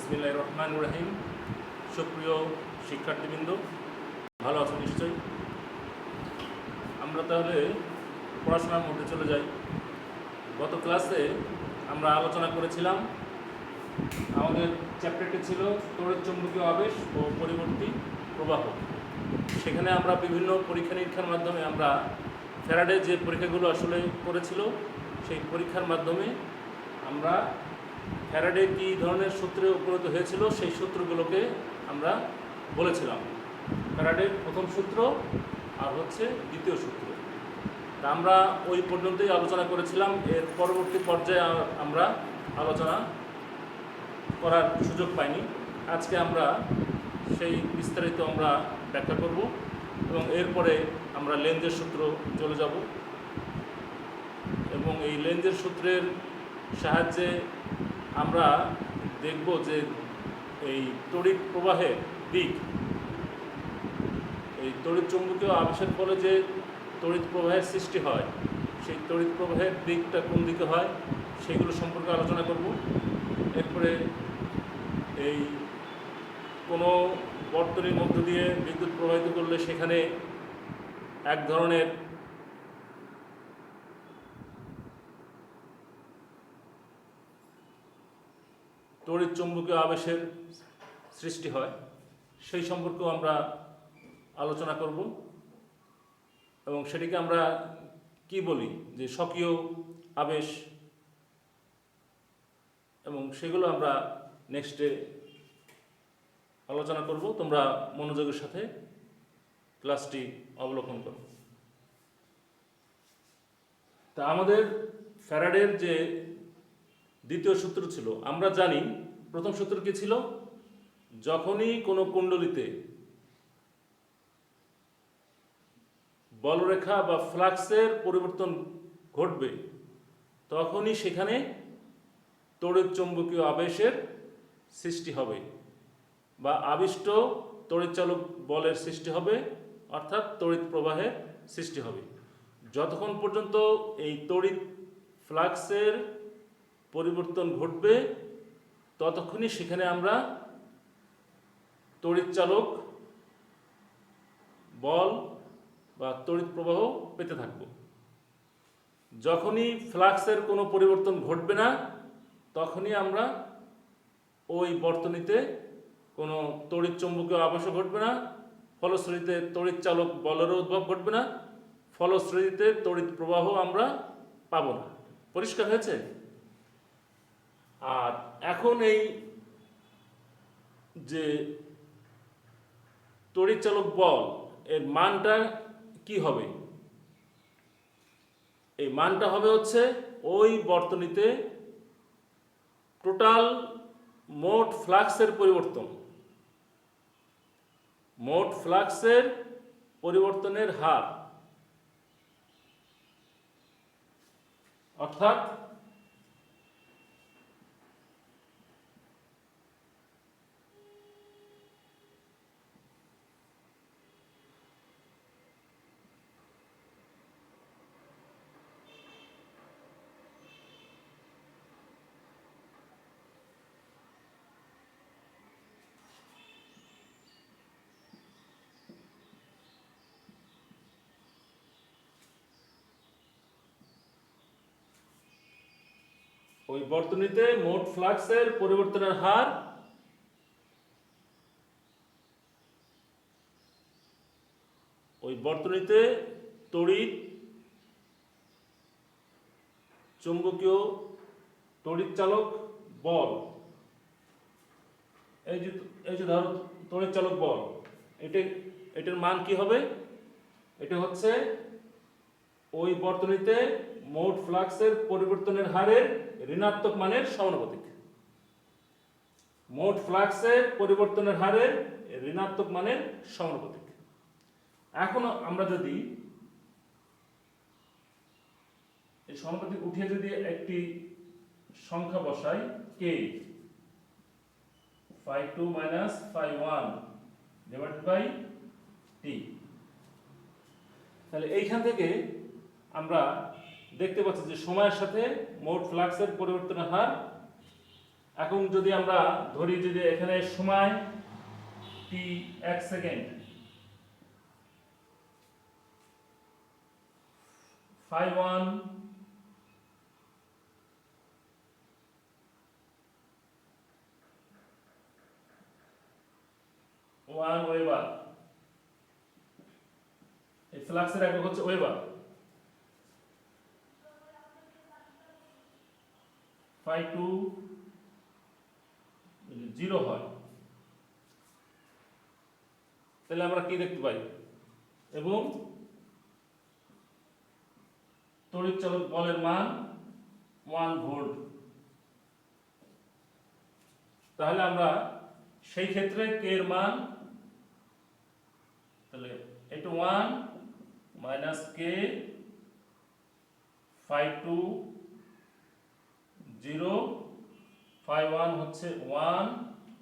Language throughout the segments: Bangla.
বিসমিল্লাহির রহমানির রহিম। সুপ্রিয় শিক্ষার্থীবৃন্দ, ভালো আছো নিশ্চয়ই। আমরা তাহলে পড়াশোনার মধ্যে চলে যাই। গত ক্লাসে আমরা আলোচনা করেছিলাম, আমাদের চ্যাপ্টারটি ছিল তড়িৎচুম্বকীয় আবেশ ও পরিবর্তী প্রবাহ। সেখানে আমরা বিভিন্ন পরীক্ষা নিরীক্ষার মাধ্যমে আমরা ফ্যারাডে যে পরীক্ষাগুলো আসলে করেছিল, সেই পরীক্ষার মাধ্যমে আমরা ফ্যারাডে কী ধরনের সূত্রে উপনীত হয়েছিল সেই সূত্রগুলোকে আমরা বলেছিলাম। ফ্যারাডের প্রথম সূত্র আর হচ্ছে দ্বিতীয় সূত্র। তা আমরা ওই পর্যন্তই আলোচনা করেছিলাম। এর পরবর্তী পর্যায়ে আমরা আলোচনা করার সুযোগ পাইনি। আজকে আমরা সেই বিস্তারিত আমরা ব্যাখ্যা করব এবং এরপরে আমরা লেন্জের সূত্র চলে যাব এবং এই লেন্জের সূত্রের সাহায্যে আমরা দেখব যে এই তড়িৎ প্রবাহের দিক, এই তড়িৎ চুম্বকীয় আবেশের ফলে যে তড়িৎ প্রবাহের সৃষ্টি হয়, সেই তড়িৎ প্রবাহের দিকটা কোন দিকে হয় সেগুলো সম্পর্কে আলোচনা করব। এরপরে এই কোনো বর্তনীর মধ্য দিয়ে বিদ্যুৎ প্রবাহিত করলে সেখানে এক ধরনের তড়িৎ চুম্বকীয় আবেশের সৃষ্টি হয়, সেই সম্পর্কেও আমরা আলোচনা করব এবং সেটিকে আমরা কি বলি যে স্বকীয় আবেশ, এবং সেগুলো আমরা নেক্সটে আলোচনা করব। তোমরা মনোযোগের সাথে ক্লাসটি অবলোকন করো। তা আমাদের ফ্যারাডের যে দ্বিতীয় সূত্র ছিল, আমরা জানি প্রথম সূত্র কি ছিল? যখনই কোনো কুণ্ডলিতে বলরেখা বা ফ্লাক্সের পরিবর্তন ঘটবে, তখনই সেখানে তড়িৎ চৌম্বকীয় আবেশের সৃষ্টি হবে বা আবিষ্ট তড়িৎচালক বলের সৃষ্টি হবে, অর্থাৎ তড়িৎ প্রবাহের সৃষ্টি হবে। যতক্ষণ পর্যন্ত এই তড়িৎ ফ্লাক্সের পরিবর্তন ঘটবে, ততক্ষণই সেখানে আমরা তড়িৎচালক বল বা তড়িৎ প্রবাহ পেতে থাকব। যখনই ফ্লাক্সের কোনো পরিবর্তন ঘটবে না, তখনই আমরা ওই বর্তনীতে কোনো তড়িৎ চৌম্বকীয় আবেশও ঘটবে না, ফলশ্রুতিতে তড়িৎচালক বলেরও উদ্ভব ঘটবে না, ফলশ্রুতিতে তড়িৎ প্রবাহ আমরা পাব না। পরিষ্কার হয়েছে? আর এখন এই যে তড়িৎচালক বল, এর মানটা কি হবে? এই মানটা হবে হচ্ছে ওই বর্তনীতে টোটাল মোট ফ্লাক্সের পরিবর্তন, মোট ফ্লাক্সের পরিবর্তনের হার, অর্থাৎ ওই বর্তনীতে মোট ফ্লাক্সের পরিবর্তনের হার ওই বর্তনীতে তড়িৎ চৌম্বকীয় তড়িৎচালক বল, এই যে ধরো তড়িৎচালক বল, এটার মান কি হবে? এটা হচ্ছে ওই বর্তনীতে মোট ফ্লাক্সের পরিবর্তনের হারের ঋণাত্মক মানের সমানুপাতিক। মোট ফ্লাক্সের পরিবর্তনের হারের ঋণাত্মক মানের সমানুপাতিক। এখন আমরা যদি এই সমানুপাতিক উঠিয়ে যদি একটি সংখ্যা বসাই, কে φ2 - φ1 ডিভাইডেড বাই টি, তাহলে এইখান থেকে আমরা দেখতে পাচ্ছি যে সময়ের সাথে মোট ফ্লাক্সের পরিবর্তনের হার এখন যদি আমরা ধরি যদি এখানে সময় t 1 সেকেন্ড 5 1 ওয়েবার, এই ফ্লাক্সের একক হচ্ছে ওয়েবার। 5 2 0 হয়, তাহলে আমরা কি দেখতে পাই? এবং তড়িৎ চালক বলের মান 1 ভোল্ট। তাহলে আমরা সেই ক্ষেত্রে কে এর মান, তাহলে এটা 1 মাইনাস কে 5 2 0 5 1 হচ্ছে 1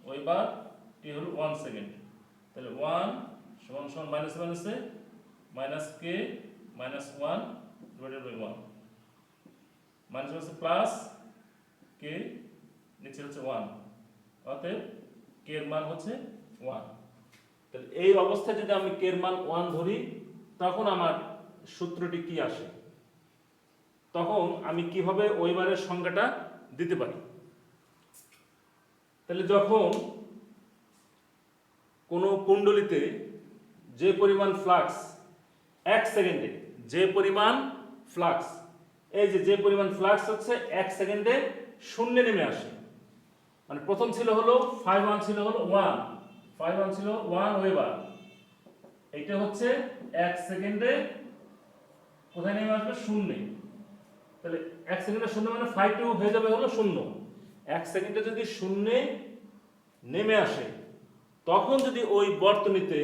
ওয়েবার, টি হলো 1 সেকেন্ড। তাহলে 1 সমান সমান মাইনাসে minus K minus 1 divided by 1, minus হচ্ছে প্লাস কে, নিচে হচ্ছে 1, অতএব কে এর মান হচ্ছে 1। তাহলে এই অবস্থায় যদি আমি কে এর মান 1 ধরি, তখন আমার সূত্রটি কি আসে? তখন আমি কিভাবে ওয়েবারের সংজ্ঞাটা দিতে পারি? তাহলে যখন কোনো কুণ্ডলীতে যে পরিমাণ ফ্লাক্স 1 সেকেন্ডে, যে পরিমাণ ফ্লাক্স, এই যে পরিমাণ ফ্লাক্স হচ্ছে 1 সেকেন্ডে শূন্যে নেমে আসে, মানে প্রথম ছিল হলো 5 1 ছিল হলো 1, 5 1 ছিল 1 ওয়েবার, এটা হচ্ছে 1 সেকেন্ডে কোথায় নেমে আসবে? শূন্যে। তাহলে 1 সেকেন্ডে শূন্য মানে 5 2 হয়ে যাবে হলো শূন্য। 1 সেকেন্ডে যদি শূন্যে নেমে আসে, তখন যদি ওই বর্তনীতে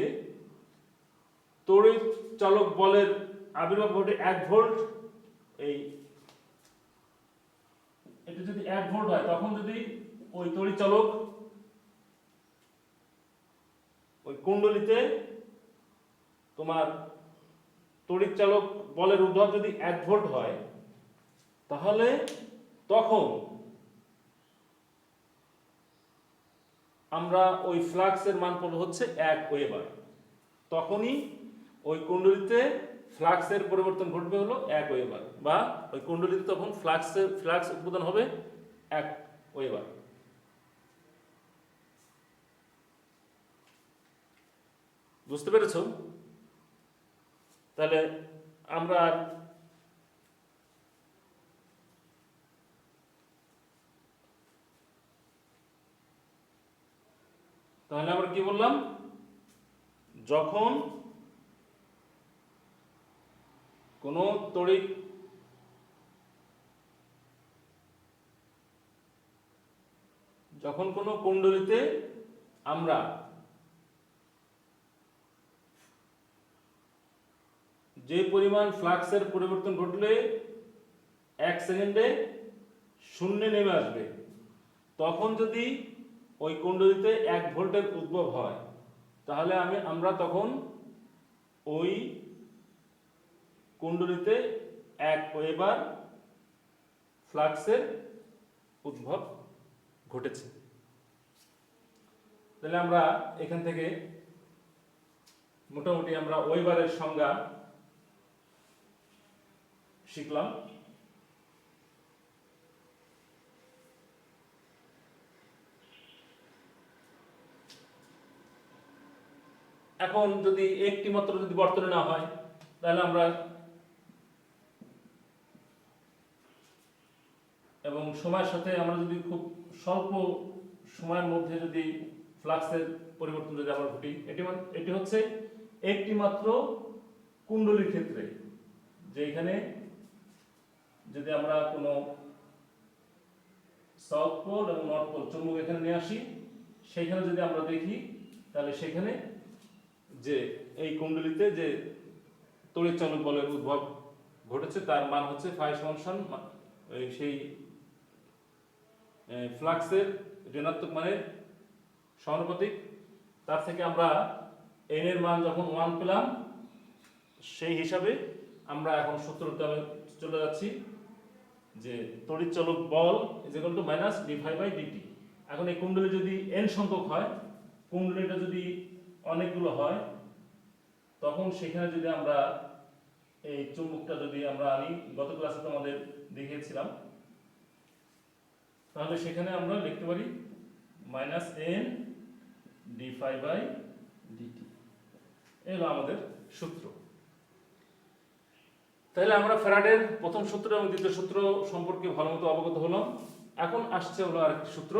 তড়িৎ চালক বলের আবির্ভাব ঘটে 1 ভোল্ট, এই এটা যদি 1 ভোল্ট হয়, তখন যদি ওই তড়িৎ চালক ওই কুণ্ডলীতে তোমার তড়িৎ চালক বলের উদ্ভব যদি 1 ভোল্ট হয়, তাহলে তখন আমরা ওই ফ্লাক্সের মান পাবো হচ্ছে 1 ওয়েবার। তখনই ওই কুণ্ডলীতে ফ্লাক্সের পরিবর্তন ঘটবে হলো 1 ওয়েবার, বা ওই কুণ্ডলীতে তখন ফ্লাক্স উৎপাদন হবে 1 ওয়েবার। বুঝতে পেরেছো? তাহলে আমরা কি বললাম? যখন কোনো তড়িৎ কুণ্ডলীতে আমরা যে পরিমাণ ফ্লাক্সের পরিবর্তন ঘটলে 1 সেকেন্ডে শূন্যে নেমে আসবে, তখন যদি ওই কুণ্ডলীতে 1 ভোল্টের উদ্ভব হয়, তাহলে আমরা তখন ওই কুণ্ডলীতে 1 ওয়েবার ফ্লাক্সের উদ্ভব ঘটেছে। তাহলে আমরা এখান থেকে মোটামুটি আমরা ওয়েবারের সংজ্ঞা শিখলাম। এখন যদি একটি মাত্র যদি বর্তনী না হয়, তাহলে আমরা এবং সময়ের সাথে আমরা যদি খুব স্বল্প সময়ের মধ্যে যদি ফ্লাক্সের পরিবর্তন যদি আমরা ঘটি, এটি হচ্ছে একটি মাত্র কুণ্ডলীর ক্ষেত্রে, যে এখানে যদি আমরা কোনো সাউথ পোল এবং নর্থ পোল চুম্বক এখানে নিয়ে আসি, সেইখানে যদি আমরা দেখি, তাহলে সেখানে যে এই কুণ্ডলীতে যে তড়িৎ চালক বলের উদ্ভব ঘটেছে, তার মান হচ্ছে ফাই সমান সেই ফ্লাক্সের ঋণাত্মক মানের সমানুপাতিক। তার থেকে আমরা এন এর মান যখন 1 পেলাম, সেই হিসাবে আমরা এখন সূত্রটা চলে যাচ্ছি যে তড়িৎ চালক বল is equal to minus D phi by DT. এখন এই কুণ্ডলী যদি n সংখ্যক হয়, কুণ্ডলীটা যদি অনেকগুলো হয়, তখন সেখানে যদি আমরা এই চুম্বকটা যদি আমরা আনি, গত ক্লাসে তোমাদের দেখিয়েছিলাম, তাহলে সেখানে আমরা লিখতে পারি -n d∅dt, এলো আমাদের সূত্র। তাহলে আমরা ফ্যারাডের প্রথম সূত্র এবং দ্বিতীয় সূত্র সম্পর্কে ভালোমতো অবগত হলাম। এখন আসছে হলো আরেকটি সূত্র,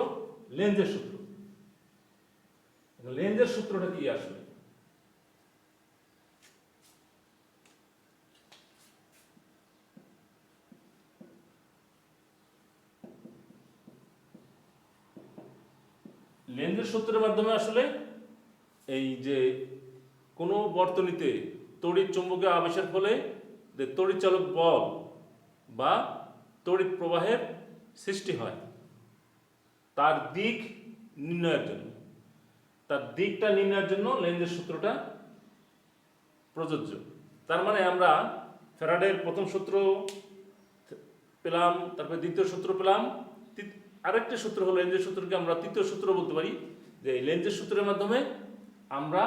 লেন্জের সূত্র। লেন্জের সূত্রটা কি আসলে? লেন্জের সূত্রের মাধ্যমে আসলে এই যে কোনো বর্তনীতে তড়িৎ চুম্বকীয় আবেশের ফলে যে তড়িৎচালক বল বা তড়িৎ প্রবাহের সৃষ্টি হয়, তার দিক নির্ণয়ের জন্য, তার দিকটা নির্ণয়ের জন্য লেন্জের সূত্রটা প্রযোজ্য। তার মানে আমরা ফ্যারাডের প্রথম সূত্র পেলাম, তারপরে দ্বিতীয় সূত্র পেলাম, আরেকটি সূত্র হলো লেন্জের সূত্রকে আমরা তৃতীয় সূত্র বলতে পারি। যে লেন্জের সূত্রের মাধ্যমে আমরা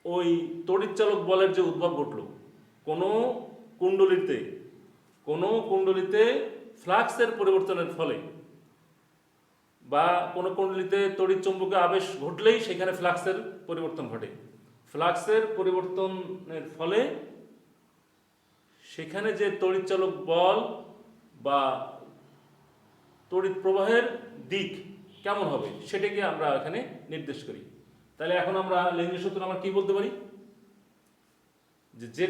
ওই তড়িৎচালক বলের যে উদ্ভব ঘটলো, কোনো কুণ্ডলীতে ফ্লাক্সের পরিবর্তনের ফলে বা কোনো কুণ্ডলীতে তড়িৎ চুম্বকীয় আবেশ ঘটলেই সেখানে ফ্লাক্সের পরিবর্তন ঘটে। ফ্লাক্সের পরিবর্তনের ফলে সেখানে যে তড়িৎচালক বল বা তড়িৎ প্রবাহের দিক কেমন হবে সেটাকে আমরা এখানে নির্দেশ করি। তাহলে এখন আমরা লেন্জের সূত্র আমরা কি বলতে পারি? যে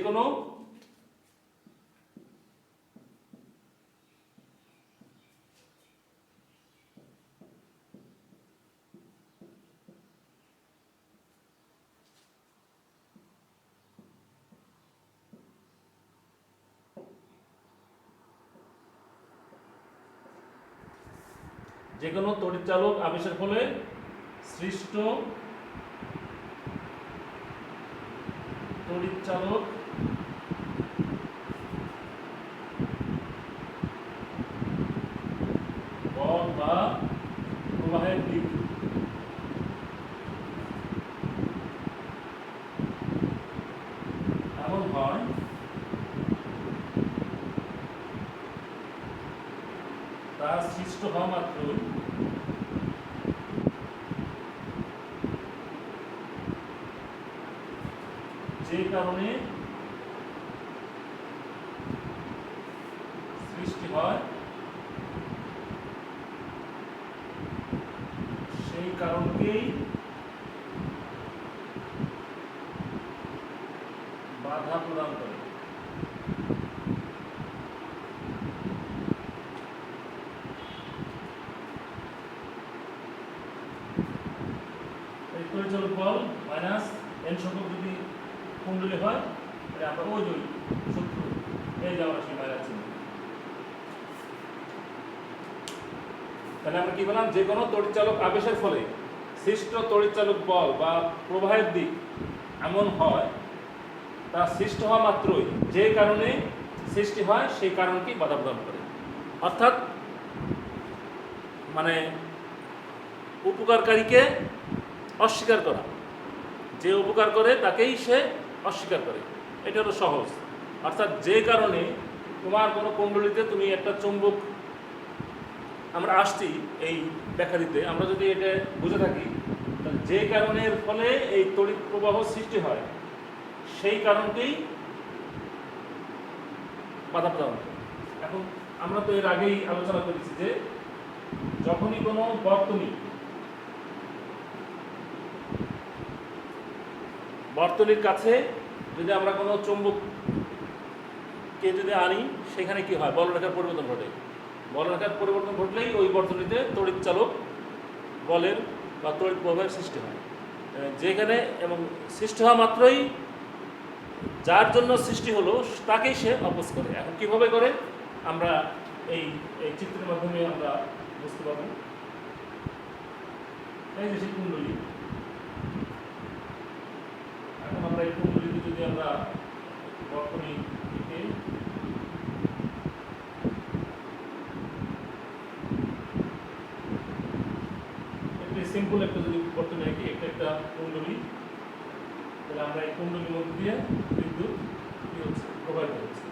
কোনো তড়িৎচালক আবেশের ফলে সৃষ্ট তড়িৎচালক বল বা প্রবাহের দিক এমন হয় তা সৃষ্ট হওয়া মাত্রই যে কারণে সৃষ্টি হয় সেই কারণকেই বাধা প্রদান করে। এই তড়িৎচালক বল মাইনাস n সংখ্যক যদি কুণ্ডলী হয়, তাহলে আমরা ওই যে সূত্র এই যে আমরা সেই মাইনাস চিহ্ন, তাহলে আমরা কি বললাম? যে কোনো তড়িৎচালক আবেশের ফলে সৃষ্ট তড়িৎচালক বল বা প্রবাহের দিক এমন হয় তা সৃষ্ট হওয়া মাত্রই যে কারণে সৃষ্টি হয় সেই কারণকেই বাধা প্রদান করে। অর্থাৎ মানে উপকারকারীকে অস্বীকার করা, যে উপকার করে তাকেই সে অস্বীকার করে, এটা হলো সহজ। অর্থাৎ যে কারণে তোমার কোনো কুণ্ডলীতে তুমি একটা চুম্বক, আমরা আসছি এই ব্যাখ্যা দিতে, আমরা যদি এটা বুঝে থাকি তাহলে যে কারণের ফলে এই তড়িৎ প্রবাহ সৃষ্টি হয় সেই কারণকেই বাধা প্রদান করে। এখন আমরা তো এর আগেই আলোচনা করেছি যে যখনই কোনো বর্তনীর কাছে যদি আমরা কোনো চুম্বককে যদি আনি, সেখানে কি হয়? বলরেখার পরিবর্তন ঘটে। বলরেখার পরিবর্তন ঘটলেই ওই বর্তনীতে তড়িৎচালক বলের বা তড়িৎ প্রবাহের সৃষ্টি হয়। যেখানে এবং সৃষ্টি হওয়া মাত্রই যার জন্য সৃষ্টি হলো তাকেই সে অপোজ করে। এখন কিভাবে করে আমরা এই চিত্রের মাধ্যমে আমরা বুঝতে পারব। এই যে সেই কুণ্ডলী, এখন আমরা এই কুণ্ডলীতে যদি আমরা বর্তনী থেকে সিম্পল একটা যদি করতে চাই কি একটা কুণ্ডলী, তাহলে আমরা এই কুণ্ডলীর মধ্যে দিয়ে বিদ্যুৎ কি হচ্ছে প্রবাহিত হচ্ছে।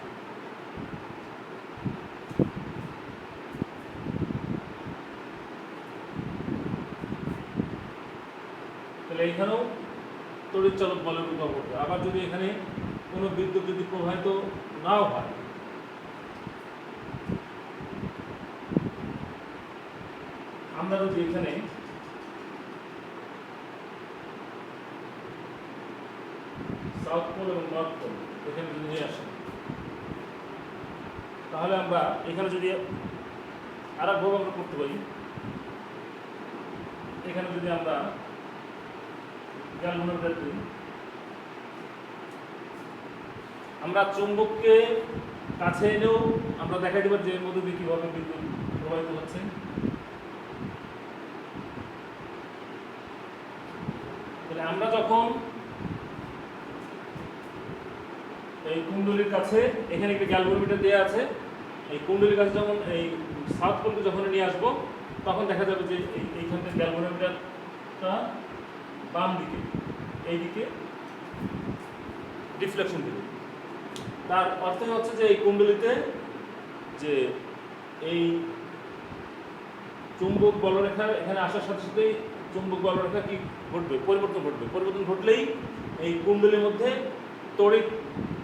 তাহলে এখানেও তড়িৎ চালক বলের প্রভাব পড়বে। আবার যদি এখানে কোনো বিদ্যুৎ যদি প্রবাহিত নাও হয়, আমরা যদি এখানে সাউথ পোল এবং নর্থ পোল এখানে যদি নিয়ে আসি, তাহলে আমরা এখানে যদি আর এক ভাবে আমরা করতে পারি, এখানে যদি আমরা গ্যালভানোমিটার দিই, আমরা চুম্বককে কাছে এনেও আমরা দেখাইতে পারি যে এর মধ্যে দিয়ে কীভাবে বিদ্যুৎ প্রবাহিত হচ্ছে। তাহলে আমরা যখন এই কুণ্ডলীর কাছে, এখানে একটা গ্যালভানোমিটার দেওয়া আছে, এই কুণ্ডলীর কাছে যখন এই সাউথ পোলকে যখন নিয়ে আসবো, তখন দেখা যাবে যে এইখান থেকে গ্যালভানোমিটারটা বাম দিকে এইদিকে ডিফ্লেকশন দিবে। তার অর্থ হচ্ছে যে এই কুণ্ডলীতে যে এই চুম্বক বলরেখা এখানে আসার সাথে সাথেই চুম্বক বলরেখা কি ঘটবে, পরিবর্তন ঘটবে। পরিবর্তন ঘটলেই এই কুণ্ডলীর মধ্যে তড়িৎ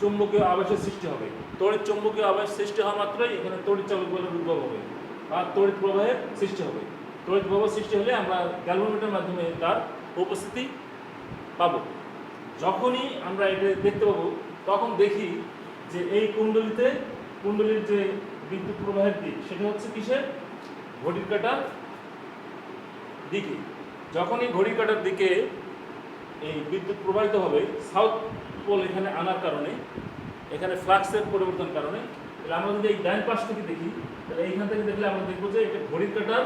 চুম্বকীয় আবেশের সৃষ্টি হবে। তড়িৎ চুম্বকীয় আবেশ সৃষ্টি হওয়া মাত্রই এখানে তড়িৎ চালক বলের উদ্ভব হবে আর তড়িৎ প্রবাহের সৃষ্টি হবে। তড়িৎ প্রবাহ সৃষ্টি হলে আমরা গ্যালভানোমিটারের মাধ্যমে তার উপস্থিতি পাবো। যখনই আমরা এটা দেখতে পাবো, তখন দেখি যে এই কুণ্ডলীর যে বিদ্যুৎ প্রবাহের দিক, সেটা হচ্ছে কিসের, ঘড়ির কাঁটার দিকে। যখনই ঘড়ির কাঁটার দিকে এই বিদ্যুৎ প্রবাহিত হবে, সাউথ পোল এখানে আনার কারণে, এখানে ফ্লাক্সের পরিবর্তন কারণে, তাহলে আমরা যদি এই ডান পাশ থেকে দেখি, তাহলে এইখান থেকে দেখলে আমরা দেখবো যে এটা ঘড়ির কাঁটার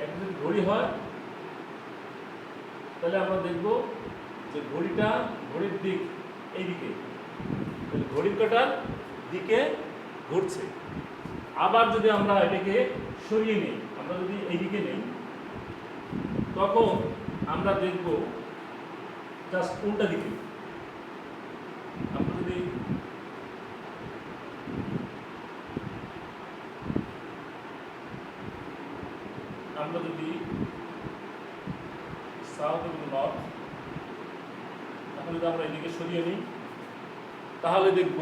একটা যদি ঘড়ি হয়, তাহলে আমরা দেখবো যে ঘড়ির দিক এইদিকে, ঘড়ির কাঁটার দিকে ঘুরছে। আবার যদি আমরা এটাকে সরিয়ে নিই, আমরা যদি এইদিকে নেই, তখন আমরা দেখব জাস্ট উল্টা দিকে। আমরা যদি সাউথ এবং নর্থ, এখন যদি আমরা এদিকে সরিয়ে নিই, তাহলে দেখব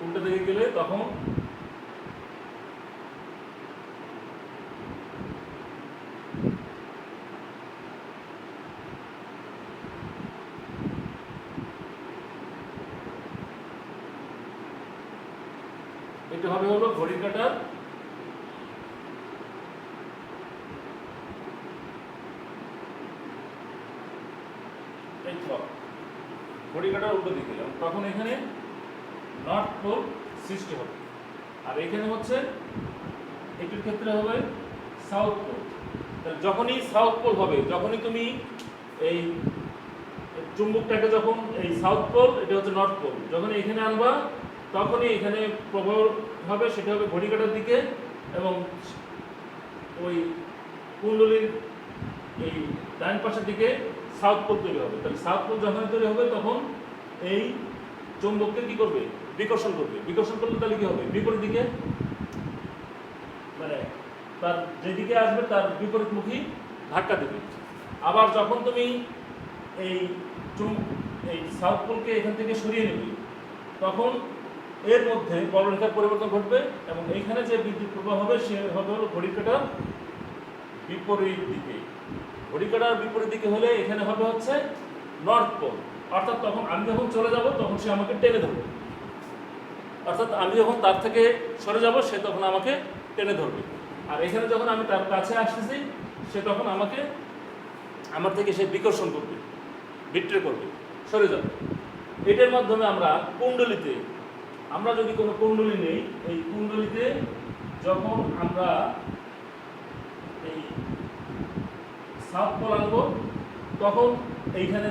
উল্টা দিকে গেলে তখন এটা হবে হলো ঘড়ির কাঁটার ঘড়ির কাঁটার উল্টো দিকে, তখন এখানে নর্থ পোল সৃষ্টি হবে। আর এখানে হচ্ছে এটির ক্ষেত্রে হবে সাউথ পোল। যখনই সাউথ পোল হবে, যখনই তুমি এই চুম্বকটাকে যখন এই সাউথ পোল, এটা হচ্ছে নর্থ পোল, যখন এখানে আনবা, তখনই এখানে প্রবাহ হবে, সেটা হবে ঘড়ি কাঁটার দিকে, এবং ওই কুণ্ডলীর এই ডান পাশের দিকে সাউথ পোল তৈরি হবে। তাহলে সাউথ পোল যখন তৈরি হবে, তখন এই চুম্বককে কি করবে, বিকর্ষণ করবে। বিকর্ষণ করলে তাহলে কি হবে, বিপরীত দিকে, মানে তার যেদিকে আসবে তার বিপরীতমুখী ধাক্কা দেবে। আবার যখন তুমি এই সাউথ পোলকে এখান থেকে সরিয়ে নেবে, তখন এর মধ্যে বলরেখার পরিবর্তন ঘটবে, এবং এইখানে যে বিদ্যুৎ প্রবাহ হবে সে হবে হলো ঘড়ির কাঁটার বিপরীত দিকে। ঘড়ির কাঁটার বিপরীত দিকে হলে এখানে হবে হচ্ছে নর্থ পোল। অর্থাৎ তখন আমি যখন চলে যাব, তখন সে আমাকে টেনে ধরবে। অর্থাৎ আমি যখন তার থেকে সরে যাব, সে তখন আমাকে টেনে ধরবে। আর এখানে যখন আমি তার কাছে আসতেছি, সে তখন আমাকে আমার থেকে সে বিকর্ষণ করবে, বিট্রে করবে, সরে যাবে। এটার মাধ্যমে আমরা কুণ্ডলীতে, আমরা যদি কোনো কুণ্ডলী নেই, এই কুণ্ডলীতে যখন আমরা এই সাউথ পোল আনবো, তখন এইখানে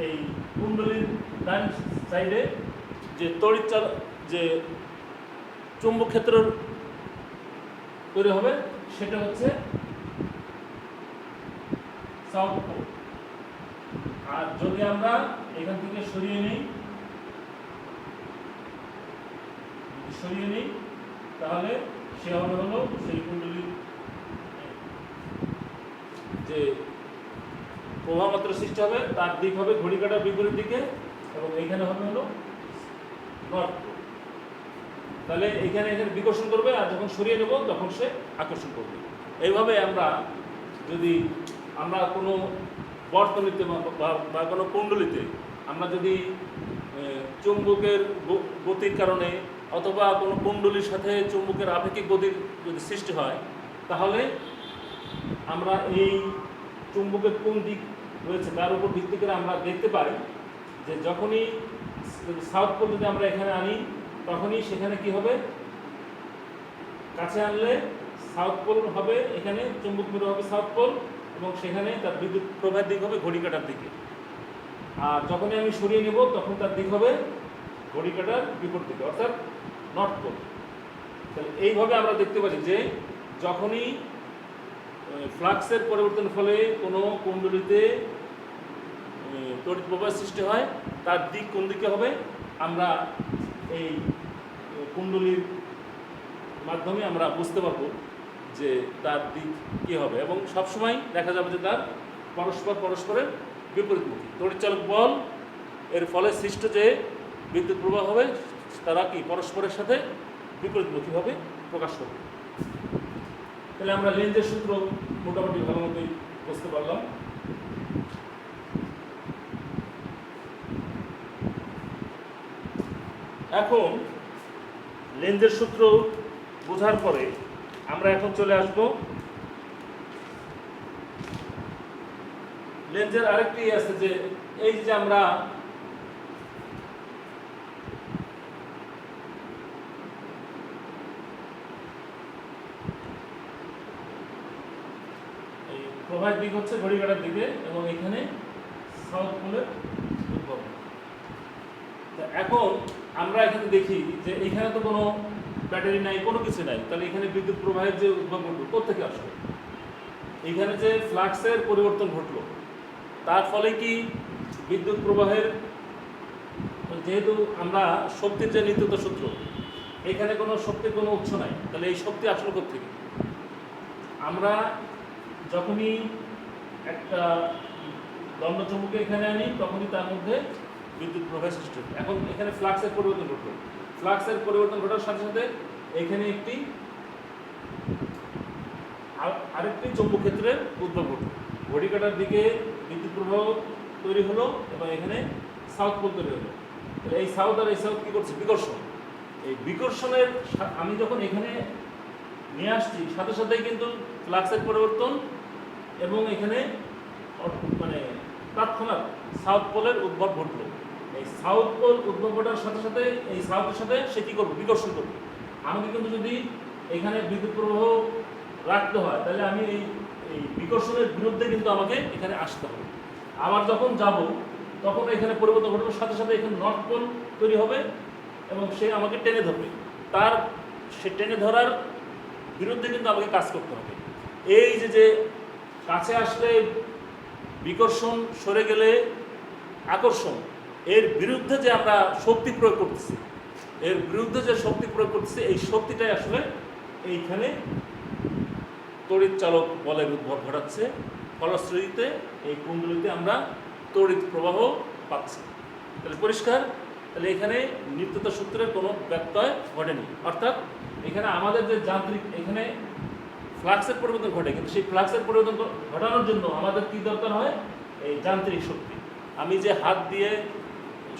এই কুণ্ডলীর ডান সাইডে যে তড়িৎ যে চুম্বক ক্ষেত্র তৈরি হবে, সেটা হচ্ছে সাউথ পোল। আর যদি আমরা এখান থেকে সরিয়ে নিই তাহলে সে হবে হলো সেই কুণ্ডলীর যে প্রভাবমাত্রা সৃষ্টি হবে তার দিক হবে ঘড়ি কাঁটার বিপরীত দিকে, এবং এইখানে হবে হলো নর্থ পোল। তাহলে এখানে বিকর্ষণ করবে, আর যখন সরিয়ে নেব তখন সে আকর্ষণ করবে। এইভাবে আমরা যদি আমরা কোনো বর্তনীতে বা কোনো কুণ্ডলিতে আমরা যদি চুম্বকের গতির কারণে অথবা কোনো কুণ্ডলীর সাথে চুম্বকের আপেক্ষিক গতির যদি সৃষ্টি হয়, তাহলে আমরা এই চুম্বকের কোন দিক রয়েছে তার উপর ভিত্তি করে আমরা দেখতে পাই যে যখনই সাউথ পোল যদি আমরা এখানে আনি তখনই সেখানে কি হবে, কাছে আনলে সাউথ পোল হবে, এখানে চুম্বক মেরু হবে সাউথ পোল, এবং সেখানে তার বিদ্যুৎ প্রবাহের দিক হবে ঘড়ি কাঁটার দিকে। আর যখনই আমি সরিয়ে নেব তখন তার দিক হবে ঘড়ি কাঁটার বিপরীত দিকে, অর্থাৎ নর্থ পোল। তাহলে এইভাবে আমরা দেখতে পারি যে যখনই ফ্লাক্সের পরিবর্তনের ফলে কোনো কুণ্ডলীতে তড়িৎ প্রবাহ সৃষ্টি হয় তার দিক কোন দিকে হবে আমরা এই কুণ্ডলীর মাধ্যমে আমরা বুঝতে পারবো যে তার দিক কী হবে, এবং সবসময় দেখা যাবে যে তার পরস্পরের বিপরীতমুখী। তড়িৎচালক বল এর ফলে সৃষ্ট যে বিদ্যুৎ প্রবাহ হবে তারা কি পরস্পরের সাথে বিপরীতমুখীভাবে প্রকাশ করবে। তাহলে আমরা লেন্জের সূত্র মোটামুটি ভালো মতোই বুঝতে পারলাম। এখন লেন্জের সূত্র বোঝার পরে আমরা এখন চলে আসব লেন্জের আরেকটি আছে যে এই যে আমরা এই প্রবাহের দিক হচ্ছে ঘড়ি কাঁটার দিকে, এবং এখানে সাউথ পোলের উদ্ভব। এখন আমরা এখানে দেখি যে এখানে তো কোনো ব্যাটারি নাই, কোনো কিছু নাই, তাহলে এখানে বিদ্যুৎ প্রবাহের যে উদ্ভব ঘটলো কোথেকে আসলো? এখানে যে ফ্লাক্সের পরিবর্তন ঘটলো তার ফলে কি বিদ্যুৎ প্রবাহের, যেহেতু আমরা শক্তির যে নিত্যতা সূত্র, এখানে কোনো শক্তির কোনো উৎস নাই, তাহলে এই শক্তি আসলো কোথেকে? আমরা যখনই একটা দণ্ডচুম্বকে এখানে আনি তখনই তার মধ্যে বিদ্যুৎ প্রবাহের সৃষ্টি হবে। এখন এখানে ফ্লাক্সের পরিবর্তন ঘটলো, ফ্লাক্সের পরিবর্তন ঘটার সাথে সাথে এখানে আরেকটি চৌম্বক ক্ষেত্রের উদ্ভব ঘটলো, ঘড়ি কাঁটার দিকে বিদ্যুৎ প্রবাহ তৈরি হলো, এবং এখানে সাউথ পোল তৈরি হলো। তাহলে এই সাউথ আর এই সাউথ কী করছে? বিকর্ষণ। এই বিকর্ষণের আমি যখন এখানে নিয়ে আসছি সাথে সাথেই কিন্তু ফ্লাক্সের পরিবর্তন এবং এখানে মানে তৎক্ষণাৎ সাউথ পোলের উদ্ভব ঘটলো। এই সাউথ পোল উদ্ভব ঘটার সাথে সাথে এই সাউথের সাথে সে কী করবে? বিকর্ষণ করবে। আমাকে কিন্তু যদি এখানে বিদ্যুৎ প্রবাহ রাখতে হয় তাহলে আমি এই বিকর্ষণের বিরুদ্ধে কিন্তু আমাকে এখানে আসতে হবে। আবার যখন যাব তখন এখানে পরিবর্তন ঘটার সাথে সাথে এখানে নর্থ পোল তৈরি হবে, এবং সে আমাকে টেনে ধরবে। সে টেনে ধরার বিরুদ্ধে কিন্তু আমাকে কাজ করতে হবে। এই যে কাছে আসলে বিকর্ষণ, সরে গেলে আকর্ষণ, এর বিরুদ্ধে যে আমরা শক্তি প্রয়োগ করতেছি, এই শক্তিটাই আসলে এইখানে তড়িৎ চালক বলের উদ্ভব ঘটাচ্ছে। ফলশ্রুতিতে এই কুণ্ডলীতে আমরা তড়িৎ প্রবাহ পাচ্ছি। তাহলে পরিষ্কার, তাহলে এখানে নিত্যতা সূত্রের কোনো ব্যত্যয় ঘটেনি, অর্থাৎ এখানে আমাদের যে যান্ত্রিক এখানে ফ্লাক্সের পরিবর্তন ঘটে, কিন্তু সেই ফ্লাক্সের পরিবর্তন ঘটানোর জন্য আমাদের কী দরকার হয়? এই যান্ত্রিক শক্তি। আমি যে হাত দিয়ে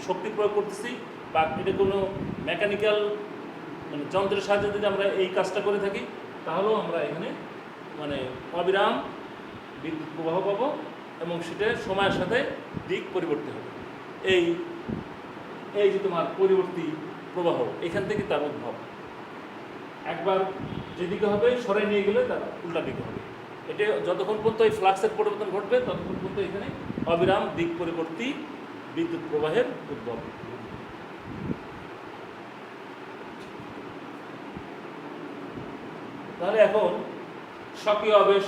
শক্তি প্রয়োগ করতেছি বা এটা কোনো মেকানিক্যাল মানে যন্ত্রের সাহায্যে যদি আমরা এই কাজটা করে থাকি তাহলেও আমরা এখানে মানে অবিরাম বিদ্যুৎ প্রবাহ পাবো, এবং সেটা সময়ের সাথে দিক পরিবর্তন হবে। এই যে তোমার পরিবর্তী প্রবাহ, এখান থেকে তার উদ্ভব। একবার যেদিকে হবে সরাই নিয়ে গেলে তার উল্টা দিকে হবে। এটা যতক্ষণ পর্যন্ত এই ফ্লাক্সের পরিবর্তন ঘটবে ততক্ষণ পর্যন্ত এখানে অবিরাম দিক পরিবর্তী বিদ্যুৎ প্রবাহের উদ্ভব। তাহলে এখন স্বকীয় আবেশ,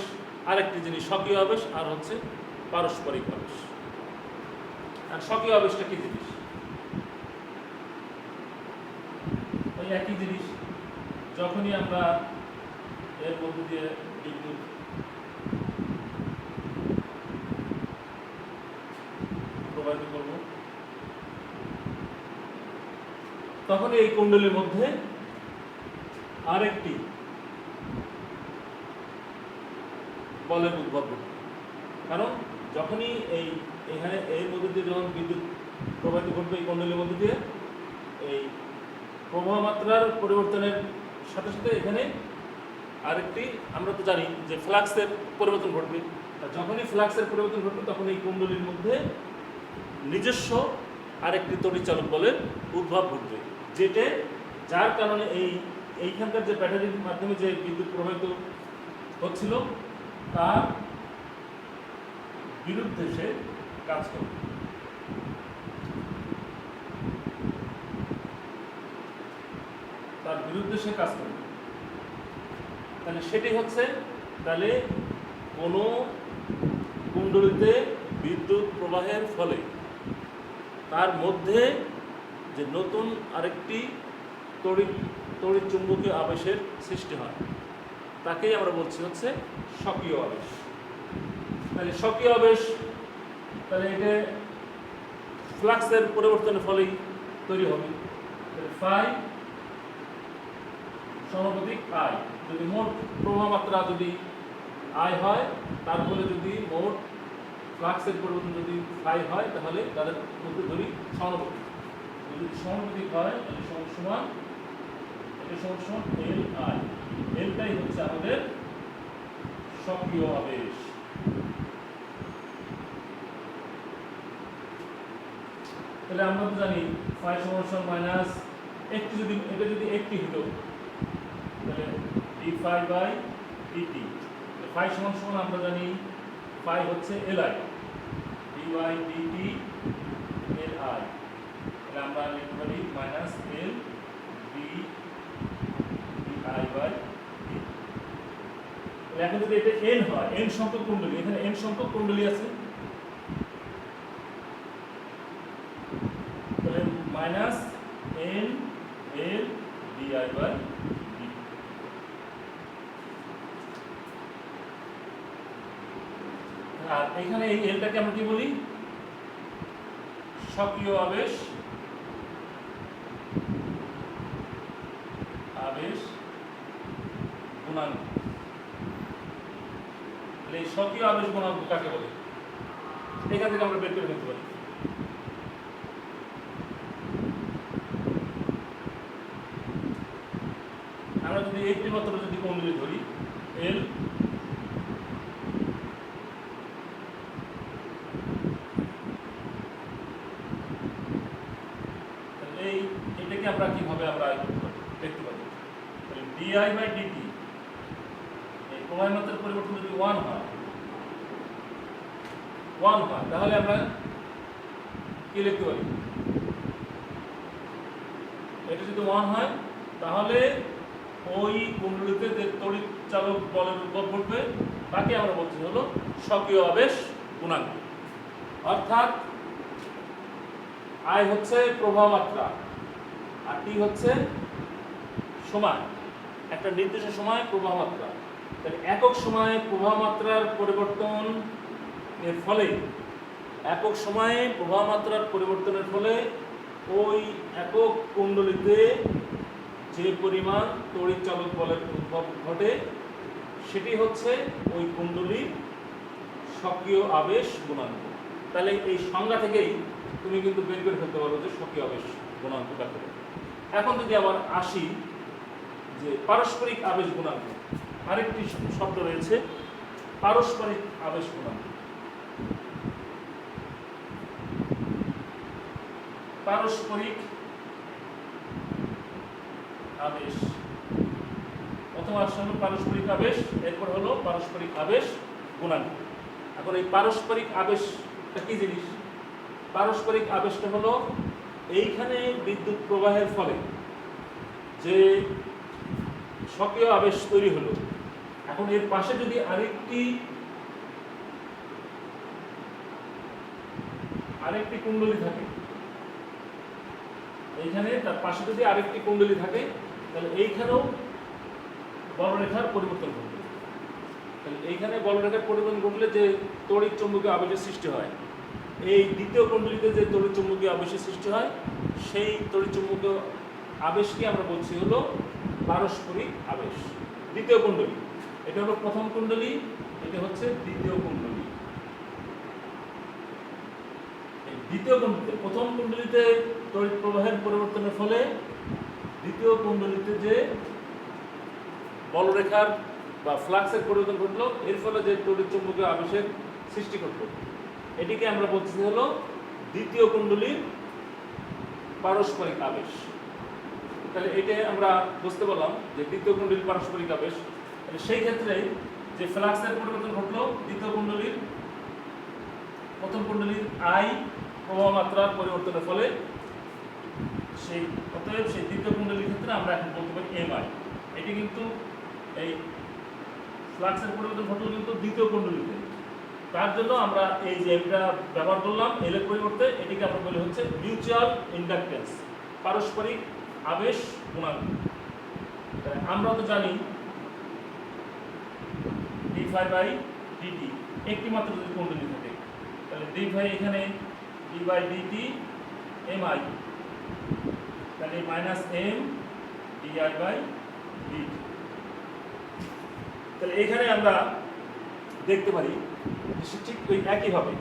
আরেকটি জিনিস স্বকীয় আবেশ আর হচ্ছে পারস্পরিক আবেশ। আর স্বকীয় আবেশটা কি জিনিস? ওই একই জিনিস, যখনই আমরা এর মধ্য দিয়ে বিদ্যুৎ প্রবাহিত করব, তখন এই কুণ্ডলীর মধ্যে আরেকটি বলের উদ্ভব ঘটবে। কারণ যখনই এখানে এর মধ্যে দিয়ে যখন বিদ্যুৎ প্রবাহিত ঘটবে এই কুণ্ডলীর মধ্যে দিয়ে, এই প্রবাহ মাত্রার পরিবর্তনের সাথে সাথে এখানে আরেকটি, আমরা তো জানি যে ফ্লাক্সের পরিবর্তন ঘটবে। যখনই ফ্লাক্সের পরিবর্তন ঘটবে তখন এই কুণ্ডলীর মধ্যে নিজস্ব আরেকটি তড়িৎচালক বলের উদ্ভব ঘটবে, যার কারণে এইখানকার যে ব্যাটারির মাধ্যমে যে বিদ্যুৎ প্রবাহিত হচ্ছিল তার বিরুদ্ধে সে কাজ করবে। তার বিরুদ্ধে সে কাজ করবে। তাহলে সেটি হচ্ছে, তাহলে কোনো কুণ্ডলীতে বিদ্যুৎ প্রবাহের ফলে তার মধ্যে যে নতুন আরেকটি তড়িৎ চুম্বকীয় আবেশের সৃষ্টি হয় তাকেই আমরা বলছি হচ্ছে স্বকীয় আবেশ। তাহলে স্বকীয় আবেশ, তাহলে এটা ফ্লাক্সের পরিবর্তনের ফলেই তৈরি হবে। ফাই সমানুপাতিক আই, যদি মোট প্রবাহ মাত্রা যদি আই হয়, তার ফলে যদি মোট ফ্লাক্সের পরিবর্তন যদি ফাই হয়, তাহলে তাদের মধ্যে ধরি সমানুপাতিক। যদি সমানুপাতিক হয় তাহলে সমান এল আই। এলটাই হচ্ছে আমাদের স্বকীয় আবেশ। তাহলে আমরা তো জানি ফাই সমান মাইনাস একটি, যদি এটা যদি একটি হতো তাহলে D phi by DT. Phi সমান আমরা জানি ফাই হচ্ছে L I, D by DT L I. তাহলে আমরা লিখতে পারি minus L D I by D. এখন যদি এটা এন হয়, এন সংখ্যক কুণ্ডলী, এখানে এন সংখ্যক কুণ্ডলী আছে, তাহলে minus N L D I by D. আর এখানে এই এলটাকে আমরা কি বলি? স্বকীয় আবেশ গুণাঙ্ক। এই স্বকীয় আবেশ গুণাঙ্ক কাকে বলে? এখান থেকে আমরা বের করে নিতে পারি। আমরা যদি একটি মাত্র যদি কুণ্ডলী ধরি এল, এটাকে আমরা কিভাবে আমরা দেখতে পারি? ডিআই বাই ডিটি, এই প্রবাহ মাত্রার পরিবর্তন যদি 1 হয়, তাহলে আমরা কি লিখতে পারি? এটা যদি 1 হয় তাহলে ওই কুণ্ডলীতে যে তড়িৎ চালক বলের উদ্ভব ঘটবে তাকে আমরা বলছি হলো স্বকীয় আবেশ গুণাঙ্ক। অর্থাৎ আই হচ্ছে প্রবাহ মাত্রা আর টি হচ্ছে সময়, একটা নির্দিষ্ট সময় প্রবাহ মাত্রা। তাহলে একক সময়ে প্রবাহ মাত্রার পরিবর্তন এর ফলে, একক সময়ে প্রবাহ মাত্রার পরিবর্তনের ফলে ওই একক কুণ্ডলীতে যে পরিমাণ তড়িৎ চালক বলের উদ্ভব ঘটে সেটি হচ্ছে ওই কুণ্ডলীর স্বকীয় আবেশ গুণাঙ্ক। তাহলে এই সংজ্ঞা থেকেই তুমি কিন্তু বের করে ফেলতে পারো যে স্বকীয় আবেশ গুণাঙ্ক কাকে বলে। এখন যদি আবার আসি যে পারস্পরিক আবেশ গুণাঙ্ক, আরেকটি শব্দ রয়েছে পারস্পরিক আবেশ গুণাঙ্ক। পারস্পরিক আবেশ, প্রথম আসছে হলো পারস্পরিক আবেশ, এরপর হলো পারস্পরিক আবেশ গুণাঙ্ক। এখন এই পারস্পরিক আবেশটা কি জিনিস? পারস্পরিক আবেশটা হলো এইখানে বিদ্যুৎ প্রবাহের ফলে যে স্বকীয় আবেশ তৈরি হলো, এখন এর পাশে যদি আরেকটি আরেকটি কুণ্ডলী থাকে, এইখানে তার পাশে যদি আরেকটি কুণ্ডলী থাকে তাহলে এইখানেও বলরেখার পরিবর্তন ঘটবে। তাহলে এইখানে বলরেখার পরিবর্তন ঘটলে যে তড়িৎ চুম্বকীয় আবেশের সৃষ্টি হয়, এই দ্বিতীয় কুণ্ডলীতে যে তড়িৎ চুম্বকীয় আবেশের সৃষ্টি হয় সেই তড়িৎ চুম্বকীয় আবেশকে আমরা বলছি হলো পারস্পরিক আবেশ। দ্বিতীয় কুণ্ডলী, এটা হলো প্রথম কুণ্ডলী, এটা হচ্ছে দ্বিতীয় কুণ্ডলী। দ্বিতীয় কুণ্ডলীতে, প্রথম কুণ্ডলীতে তড়িৎ প্রবাহের পরিবর্তনের ফলে দ্বিতীয় কুণ্ডলীতে যে বলরেখার বা ফ্লাক্সের পরিবর্তন ঘটলো, এর ফলে যে তড়িৎ চুম্বকীয় আবেশের সৃষ্টি ঘটলো, এটিকে আমরা বলছি হলো দ্বিতীয় কুণ্ডলীর পারস্পরিক আবেশ। তাহলে এটা আমরা বুঝতে পারলাম যে দ্বিতীয় কুণ্ডলীর পারস্পরিক আবেশ। তাহলে সেই ক্ষেত্রে যে ফ্লাক্সের পরিবর্তন ঘটলো দ্বিতীয় কুণ্ডলীর, প্রথম কুণ্ডলীর আই প্রবাহ মাত্রার পরিবর্তনের ফলে সেই অতএব সেই দ্বিতীয় কুণ্ডলীর ক্ষেত্রে আমরা এখন বলতে পারি এমআই। এটি কিন্তু এই ফ্লাক্সের পরিবর্তন ঘটলো কিন্তু দ্বিতীয় কুণ্ডলীতে, তার জন্য আমরা এই যে এটা ব্যবহার করলাম এল এর পরিবর্তে, এটিকে আমরা বলি হচ্ছে মিউচুয়াল ইন্ডাকটেন্স, পারস্পরিক আবেশ গুণাঙ্ক। আমরা তো জানি ডি ফাই বাই ডিটি একটি মাত্র যদি কুণ্ডলী থাকে, তাহলে ডি ফাই এখানে D by DT M I, তাহলে minus M D I by DT. তাহলে এখানে আমরা দেখতে পারি ঠিক ওই একইভাবে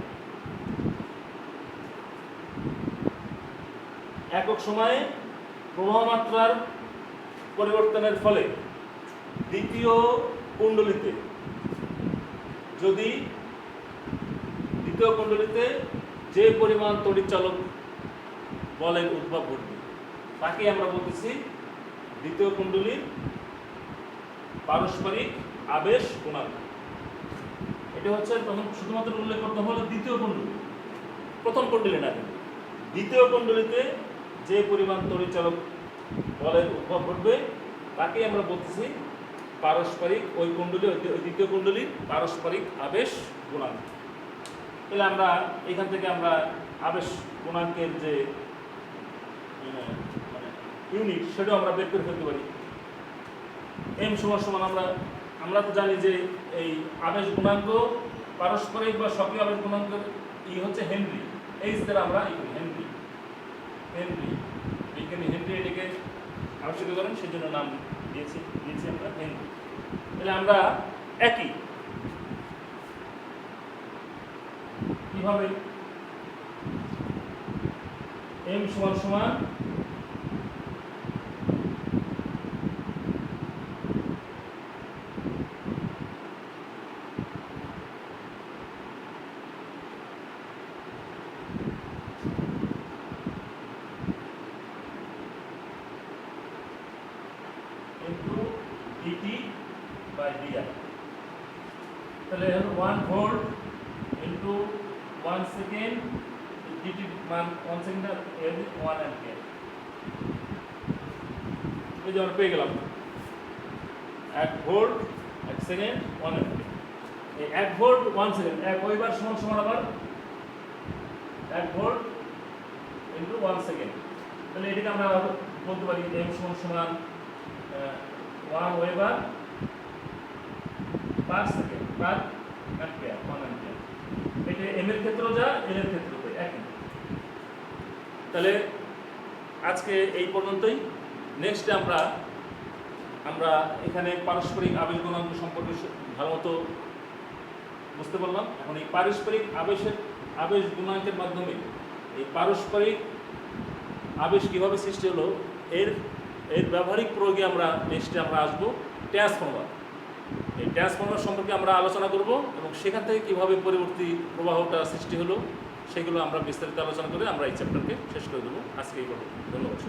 একক সময়ে প্রবাহ মাত্রার পরিবর্তনের ফলে দ্বিতীয় কুণ্ডলীতে যদি দ্বিতীয় কুণ্ডলীতে যে পরিমাণ তড়িৎচালক বলের উদ্ভব ঘটবে তাকে আমরা বলতেছি দ্বিতীয় কুণ্ডলীর পারস্পরিক আবেশ গুণাঙ্ক। এটা হচ্ছে তখন শুধুমাত্র উল্লেখ করতে হলো দ্বিতীয় কুণ্ডলী, প্রথম কুণ্ডলী না, কিন্তু দ্বিতীয় কুণ্ডলীতে যে পরিমাণ তড়িৎচালক বলের উদ্ভব ঘটবে তাকে আমরা বলতেছি পারস্পরিক, ওই কুণ্ডলী ওই দ্বিতীয় কুণ্ডলীর পারস্পরিক আবেশ গুণাঙ্ক। তাহলে আমরা এখান থেকে আমরা আবেশ গুণাঙ্কের যে ইউনিট সেটাও আমরা বের করে ফেলতে পারি। এম সমান সমান আমরা তো জানি যে এই আবেশ গুণাঙ্ক পারস্পরিক বা সক্রিয় আবেশ গুণাঙ্কের হচ্ছে হেনরি, এইচ দ্বারা আমরা হেনরি বিজ্ঞানী হেনরি এটিকে আবিষ্কার করেন, সেই জন্য নাম দিয়েছি আমরা হেনরি। তাহলে আমরা একই কিভাবে এম সমান সমান তাহলে 1 ভোল্ট ইনটু 1 সেকেন্ড, ডিটি মান 1 সেকেন্ড 1 অ্যাম্পিয়ার। এই যে আমরা পেয়ে গেলাম 1 ভোল্ট 1 সেকেন্ড 1 অ্যাম্পিয়ার। এই 1 ভোল্ট 1 সেকেন্ড ওইবার সমান সমান আবার 1 ভোল্ট ইনটু 1 সেকেন্ড। তাহলে এটাকে আমরা বলতে পারি এম সমান সমান 1 ওয়েবার পার সেকেন্ড পার অ্যাম্পিয়ার 1 অ্যাম্পিয়ার। এটা এম এর ক্ষেত্রেও যা এল এর ক্ষেত্রেও একই। তাহলে আজকে এই পর্যন্তই। নেক্সটে আমরা এখানে পারস্পরিক আবেশ গুণাঙ্ক সম্পর্কে ভালো মতো বুঝতে পারলাম। এখন এই পারস্পরিক আবেশ গুণাঙ্কের মাধ্যমে এই পারস্পরিক আবেশ কীভাবে সৃষ্টি হলো এর ব্যবহারিক প্রয়োগে আমরা নেক্সটে আসবো ট্রান্সফর্মার। এই ট্রান্সফর্মার সম্পর্কে আমরা আলোচনা করব এবং সেখান থেকে কীভাবে পরবর্তী প্রবাহটা সৃষ্টি হলো সেগুলো আমরা বিস্তারিত আলোচনা করে আমরা এই চ্যাপ্টারকে শেষ করে দেবো। আজকে এই কথা, ধন্যবাদ।